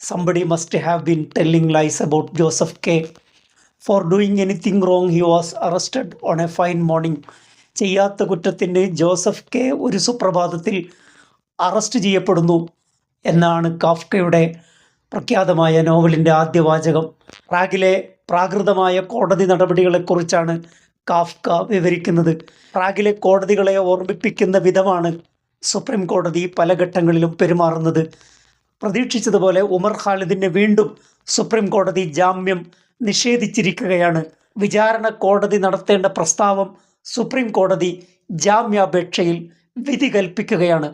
Somebody must have been telling lies about Joseph K. For doing anything wrong, he was arrested on a fine morning. ചെയ്യാത്ത കുറ്റത്തിന് Joseph K ഒരു സുപ്രഭാതത്തിൽ arrest ചെയ്യപ്പെടുന്നു എന്നാണ് കാഫ്കയുടെ പ്രഖ്യാതമായ നോവലിൻ്റെ ആദ്യ വാചകം. പ്രാഗിലെ പ്രാകൃതമായ കോടതി നടപടികളെക്കുറിച്ചാണ് കാഫ്ക വിവരിക്കുന്നത്. പ്രാഗിലെ കോടതികളെ ഓർമ്മിപ്പിക്കുന്ന വിധമാണ് സുപ്രീം കോടതി പല ഘട്ടങ്ങളിലും പെരുമാറുന്നത്. പ്രതീക്ഷിച്ചതുപോലെ ഉമർ ഖാലിദിന് വീണ്ടും സുപ്രീം കോടതി ജാമ്യം നിഷേധിച്ചിരിക്കുകയാണ്. വിചാരണ കോടതി നടത്തേണ്ട പ്രസ്താവം സുപ്രീം കോടതി ജാമ്യാപേക്ഷയിൽ വിധി കൽപ്പിക്കുകയാണ്.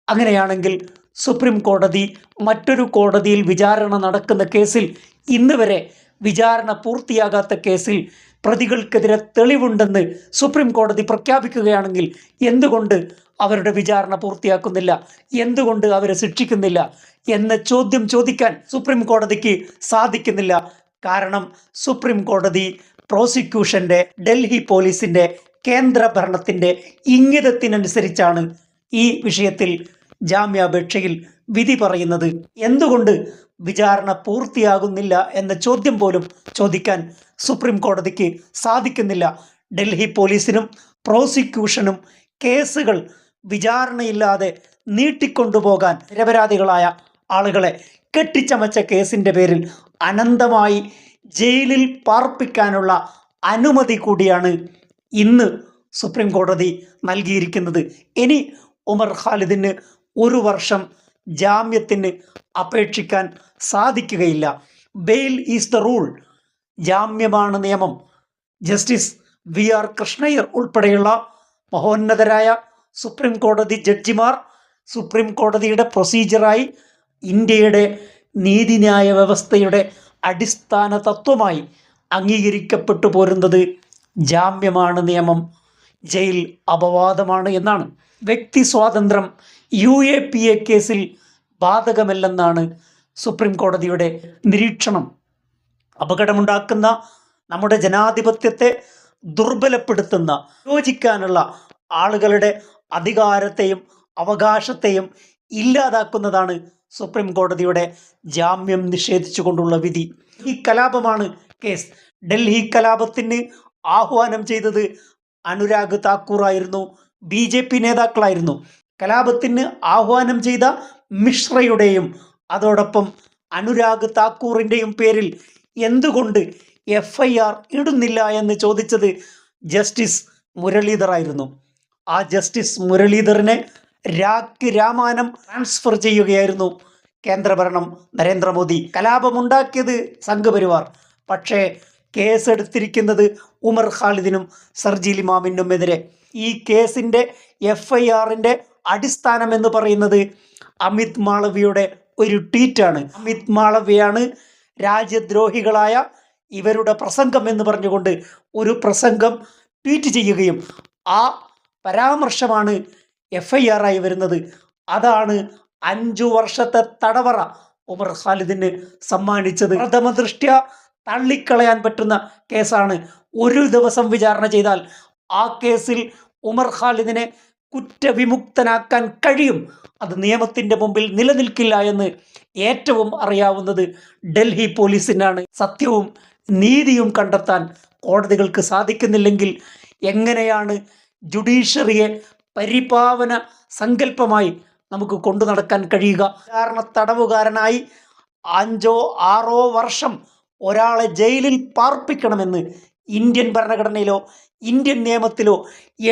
അങ്ങനെയാണെങ്കിൽ സുപ്രീം കോടതി മറ്റൊരു കോടതിയിൽ വിചാരണ നടക്കുന്ന കേസിൽ ഇന്ന് വരെ വിചാരണ പൂർത്തിയാകാത്ത കേസിൽ പ്രതികൾക്കെതിരെ തെളിവുണ്ടെന്ന് സുപ്രീം കോടതി പ്രഖ്യാപിക്കുകയാണെങ്കിൽ എന്തുകൊണ്ട് അവരുടെ വിചാരണ പൂർത്തിയാക്കുന്നില്ല, എന്തുകൊണ്ട് അവരെ ശിക്ഷിക്കുന്നില്ല എന്ന ചോദ്യം ചോദിക്കാൻ സുപ്രീം കോടതിക്ക് സാധിക്കുന്നില്ല. കാരണം സുപ്രീം കോടതി പ്രോസിക്യൂഷൻ്റെ, ഡൽഹി പോലീസിൻ്റെ, കേന്ദ്ര ഭരണത്തിൻ്റെ ഇംഗിതത്തിനനുസരിച്ചാണ് ഈ വിഷയത്തിൽ ജാമ്യാപേക്ഷയിൽ വിധി പറയുന്നത്. എന്തുകൊണ്ട് വിചാരണ പൂർത്തിയാകുന്നില്ല എന്ന ചോദ്യം പോലും ചോദിക്കാൻ സുപ്രീം കോടതിക്ക് സാധിക്കുന്നില്ല. ഡൽഹി പോലീസിനും പ്രോസിക്യൂഷനും കേസുകൾ വിചാരണയില്ലാതെ നീട്ടിക്കൊണ്ടുപോകാൻ, നിരപരാധികളായ ആളുകളെ കെട്ടിച്ചമച്ച കേസിൻ്റെ പേരിൽ അനന്തമായി ജയിലിൽ പാർപ്പിക്കാനുള്ള അനുമതി കൂടിയാണ് ഇന്ന് സുപ്രീം കോടതി നൽകിയിരിക്കുന്നത്. ഇനി ഉമർ ഖാലിദിന് 1 വർഷം ജാമ്യത്തിന് അപേക്ഷിക്കാൻ സാധിക്കുകയില്ല. ബെയിൽ ഈസ് ദ റൂൾ, ജാമ്യമാണ് നിയമം. ജസ്റ്റിസ് VR കൃഷ്ണയ്യർ ഉൾപ്പെടെയുള്ള മഹോന്നതരായ സുപ്രീം കോടതി ജഡ്ജിമാർ സുപ്രീം കോടതിയുടെ പ്രൊസീജിയറായി ഇന്ത്യയുടെ നീതിന്യായ വ്യവസ്ഥയുടെ അടിസ്ഥാന തത്വമായി അംഗീകരിക്കപ്പെട്ടു പോരുന്നത് ജാമ്യമാണ് നിയമം, ജയിൽ അപവാദമാണ് എന്നാണ്. വ്യക്തി സ്വാതന്ത്ര്യം UAPA കേസിൽ ബാധകമല്ലെന്നാണ് സുപ്രീം കോടതിയുടെ നിരീക്ഷണം. അപകടമുണ്ടാക്കുന്ന, നമ്മുടെ ജനാധിപത്യത്തെ ദുർബലപ്പെടുത്തുന്ന, യോജിക്കാനുള്ള ആളുകളുടെ അധികാരത്തെയും അവകാശത്തെയും ഇല്ലാതാക്കുന്നതാണ് സുപ്രീം കോടതിയുടെ ജാമ്യം നിഷേധിച്ചുകൊണ്ടുള്ള വിധി. ഈ കലാപമാണ് കേസ്. ഡൽഹി കലാപത്തിന് ആഹ്വാനം ചെയ്തത് അനുരാഗ് താക്കൂർ ആയിരുന്നു, BJP നേതാക്കളായിരുന്നു. കലാപത്തിന് ആഹ്വാനം ചെയ്ത മിശ്രയുടെയും അതോടൊപ്പം അനുരാഗ് താക്കൂറിൻ്റെയും പേരിൽ എന്തുകൊണ്ട് FIR ഇടുന്നില്ല എന്ന് ചോദിച്ചത് ജസ്റ്റിസ് മുരളീധർ ആയിരുന്നു. ആ ജസ്റ്റിസ് മുരളീധറിനെ രാമാനം ട്രാൻസ്ഫർ ചെയ്യുകയായിരുന്നു കേന്ദ്രഭരണം, നരേന്ദ്രമോദി. കലാപമുണ്ടാക്കിയത് സംഘപരിവാർ, പക്ഷേ കേസെടുത്തിരിക്കുന്നത് ഉമർ ഖാലിദിനും സർജീൽ ഇമാമിനുമെതിരെ. ഈ കേസിൻ്റെ FIRൻ്റെ അടിസ്ഥാനം എന്ന് പറയുന്നത് അമിത് മാളവ്യയുടെ ഒരു ട്വീറ്റാണ്. അമിത് മാളവ്യയാണ് രാജ്യദ്രോഹികളായ ഇവരുടെ പ്രസംഗം എന്ന് പറഞ്ഞുകൊണ്ട് ഒരു പ്രസംഗം ട്വീറ്റ് ചെയ്യുകയും ആ പരാമർശമാണ് FIR ആയി വരുന്നത്. അതാണ് 5 വർഷത്തെ തടവറ ഉമർ ഖാലിദിന് സമ്മാനിച്ചത്. പ്രഥമ ദൃഷ്ട്യാ തള്ളിക്കളയാൻ പറ്റുന്ന കേസാണ്. ഒരു ദിവസം വിചാരണ ചെയ്താൽ ആ കേസിൽ ഉമർ ഖാലിദിനെ കുറ്റവിമുക്തനാക്കാൻ കഴിയും. അത് നിയമത്തിൻ്റെ മുമ്പിൽ നിലനിൽക്കില്ല എന്ന് ഏറ്റവും അറിയാവുന്നത് ഡൽഹി പോലീസിനാണ്. സത്യവും നീതിയും കണ്ടെത്താൻ കോടതികൾക്ക് സാധിക്കുന്നില്ലെങ്കിൽ എങ്ങനെയാണ് ജുഡീഷ്യറിയെ പരിപാവന സങ്കല്പമായി നമുക്ക് കൊണ്ടു നടക്കാൻ കഴിയുക? വിചാരണ തടവുകാരനായി 5-6 വർഷം ഒരാളെ ജയിലിൽ പാർപ്പിക്കണമെന്ന് ഇന്ത്യൻ ഭരണഘടനയിലോ ഇന്ത്യൻ നിയമത്തിലോ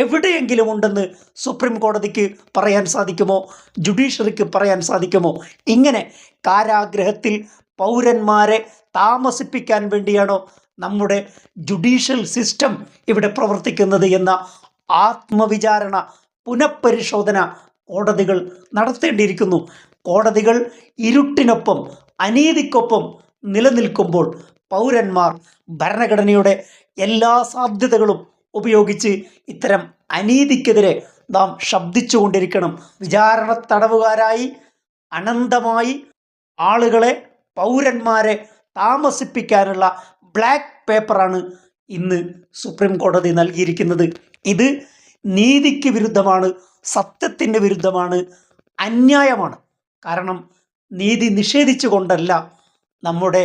എവിടെയെങ്കിലും ഉണ്ടെന്ന് സുപ്രീം കോടതിക്ക് പറയാൻ സാധിക്കുമോ? ജുഡീഷ്യറിക്ക് പറയാൻ സാധിക്കുമോ? ഇങ്ങനെ കാരാഗ്രഹത്തിൽ പൗരന്മാരെ താമസിപ്പിക്കാൻ വേണ്ടിയാണോ നമ്മുടെ ജുഡീഷ്യൽ സിസ്റ്റം ഇവിടെ പ്രവർത്തിക്കുന്നത് എന്ന ആത്മവിചാരണ, പുനഃപരിശോധന കോടതികൾ നടത്തേണ്ടിയിരിക്കുന്നു. കോടതികൾ ഇരുട്ടിനൊപ്പം, അനീതിക്കൊപ്പം നിലനിൽക്കുമ്പോൾ പൗരന്മാർ ഭരണഘടനയുടെ എല്ലാ സാധ്യതകളും ഉപയോഗിച്ച് ഇത്തരം അനീതിക്കെതിരെ നാം ശബ്ദിച്ചുകൊണ്ടിരിക്കണം. വിചാരണ തടവുകാരായി അനന്തമായി ആളുകളെ, പൗരന്മാരെ താമസിപ്പിക്കാനുള്ള ബ്ലാക്ക് പേപ്പറാണ് ഇന്ന് സുപ്രീം കോടതി നൽകിയിരിക്കുന്നത്. ഇത് നീതിക്ക് വിരുദ്ധമാണ്, സത്യത്തിന് വിരുദ്ധമാണ്, അന്യായമാണ്. കാരണം നീതി നിഷേധിച്ചുകൊണ്ടല്ല നമ്മുടെ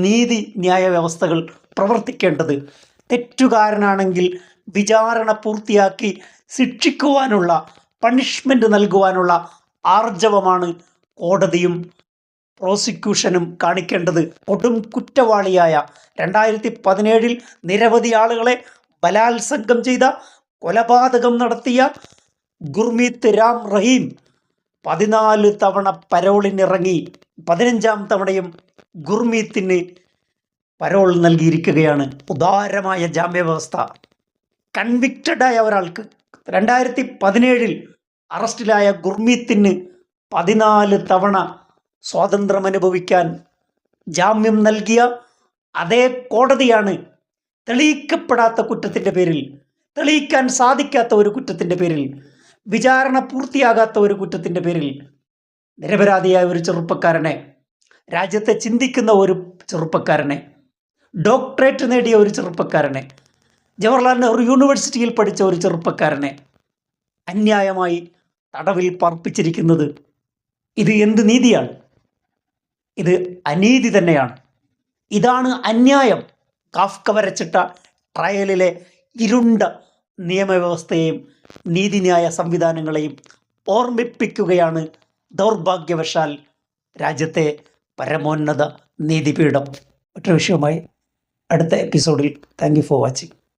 നീതി ന്യായ വ്യവസ്ഥകൾ പ്രവർത്തിക്കേണ്ടത്. തെറ്റുകാരനാണെങ്കിൽ വിചാരണ പൂർത്തിയാക്കി ശിക്ഷിക്കുവാനുള്ള, പണിഷ്മെൻ്റ് നൽകുവാനുള്ള ആർജവമാണ് കോടതിയും പ്രോസിക്യൂഷനും കാണിക്കേണ്ടത്. കൊടും കുറ്റവാളിയായ 2017 നിരവധി ആളുകളെ ബലാത്സംഗം ചെയ്ത, കൊലപാതകം നടത്തിയ ഗുർമീത് രാം റഹീം 14 തവണ പരോളിനിറങ്ങി. 15ാം തവണയും ഗുർമീത്തിന് പരോൾ നൽകിയിരിക്കുകയാണ്. ഉദാരമായ ജാമ്യവ്യവസ്ഥ. കൺവിക്റ്റഡായ ഒരാൾക്ക് 2017 അറസ്റ്റിലായ ഗുർമീത്തിന് 14 തവണ സ്വാതന്ത്ര്യം അനുഭവിക്കാൻ ജാമ്യം നൽകിയ അതേ കോടതിയാണ് തെളിയിക്കപ്പെടാത്ത കുറ്റത്തിൻ്റെ പേരിൽ, തെളിയിക്കാൻ സാധിക്കാത്ത ഒരു കുറ്റത്തിൻ്റെ പേരിൽ, വിചാരണ പൂർത്തിയാകാത്ത ഒരു കുറ്റത്തിൻ്റെ പേരിൽ നിരപരാധിയായ ഒരു ചെറുപ്പക്കാരനെ, രാജ്യത്തെ ചിന്തിക്കുന്ന ഒരു ചെറുപ്പക്കാരനെ, ഡോക്ടറേറ്റ് നേടിയ ഒരു ചെറുപ്പക്കാരനെ, ജവഹർലാൽ നെഹ്റു യൂണിവേഴ്സിറ്റിയിൽ പഠിച്ച ഒരു ചെറുപ്പക്കാരനെ അന്യായമായി തടവിൽ പാർപ്പിച്ചിരിക്കുന്നത് ഇത് എന്ത് നീതിയാണ്? ഇത് അനീതി തന്നെയാണ്. ഇതാണ് അന്യായം. കാഫ്ക വരച്ചിട്ട ട്രയലിലെ ഇരുണ്ട നിയമവ്യവസ്ഥയെയും നീതിന്യായ സംവിധാനങ്ങളെയും ഓർമ്മിപ്പിക്കുകയാണ് ദൗർഭാഗ്യവശാൽ രാജ്യത്തെ പരമോന്നത നീതിപീഠം. മറ്റൊരു വിഷയമായി അടുത്ത എപ്പിസോഡിൽ. Thank you for watching.